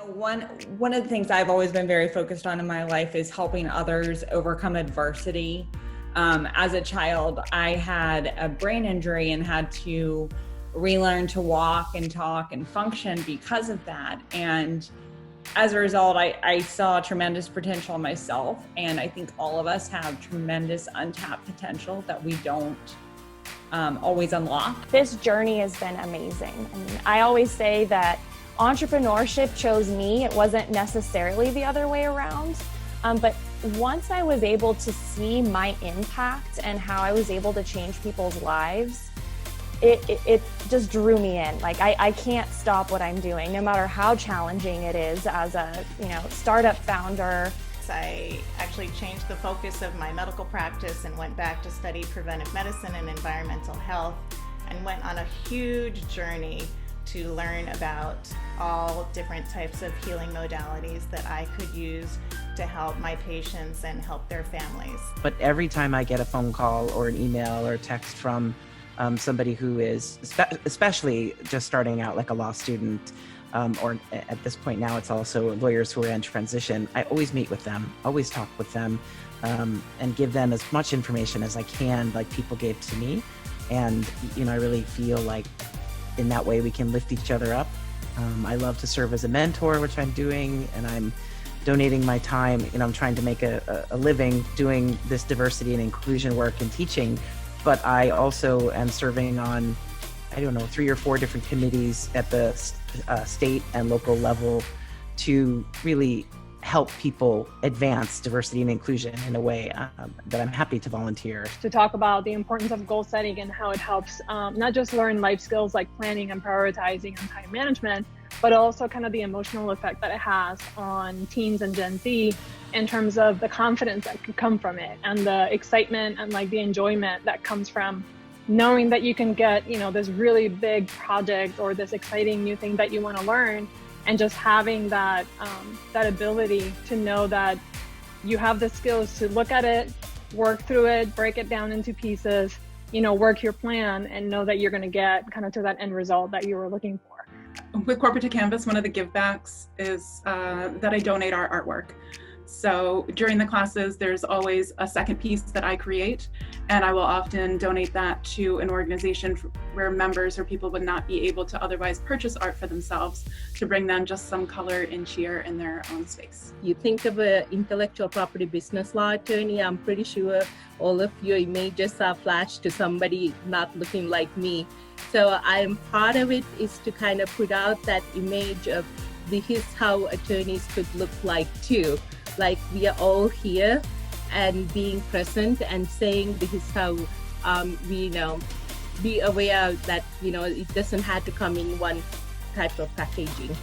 One of the things I've always been very focused on in my life is helping others overcome adversity. As a child, I had a brain injury and had to relearn to walk and talk and function because of that. And as a result, I saw tremendous potential in myself. And I think all of us have tremendous untapped potential that we don't always unlock. This journey has been amazing. I mean, I always say that entrepreneurship chose me. It wasn't necessarily the other way around. But once I was able to see my impact and how I was able to change people's lives, it just drew me in. Like I can't stop what I'm doing, no matter how challenging it is as a startup founder. I actually changed the focus of my medical practice and went back to study preventive medicine and environmental health, and went on a huge journey to learn about all different types of healing modalities that I could use to help my patients and help their families. But every time I get a phone call or an email or text from somebody who is, especially just starting out like a law student, or at this point now it's also lawyers who are in transition, I always meet with them, always talk with them, and give them as much information as I can, like people gave to me. And, I really feel like in that way we can lift each other up. I love to serve as a mentor, which I'm doing, and I'm donating my time. I'm trying to make a living doing this diversity and inclusion work and teaching, but I also am serving on, 3 or 4 different committees at the state and local level to really help people advance diversity and inclusion in a way that I'm happy to volunteer. To talk about the importance of goal setting and how it helps not just learn life skills like planning and prioritizing and time management, but also kind of the emotional effect that it has on teens and Gen Z in terms of the confidence that could come from it and the excitement and like the enjoyment that comes from knowing that you can get, this really big project or this exciting new thing that you want to learn, and just having that ability to know that you have the skills to look at it, work through it, break it down into pieces, work your plan, and know that you're going to get kind of to that end result that you were looking for. With Corporate to Canvas, one of the givebacks is that I donate our artwork. So during the classes, there's always a second piece that I create, and I will often donate that to an organization where members or people would not be able to otherwise purchase art for themselves, to bring them just some color and cheer in their own space. You think of an intellectual property business law attorney, I'm pretty sure all of your images are flashed to somebody not looking like me. So part of it is to kind of put out that image of this is how attorneys could look like too. Like we are all here and being present and saying this is how we be aware that it doesn't have to come in one type of packaging.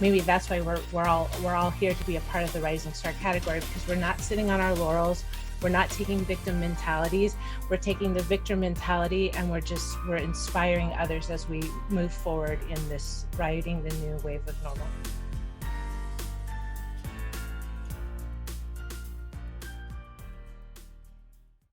Maybe that's why we're all here to be a part of the Rising Star category, because we're not sitting on our laurels. We're not taking victim mentalities. We're taking the victor mentality and we're inspiring others as we move forward in this writing the new wave of normal.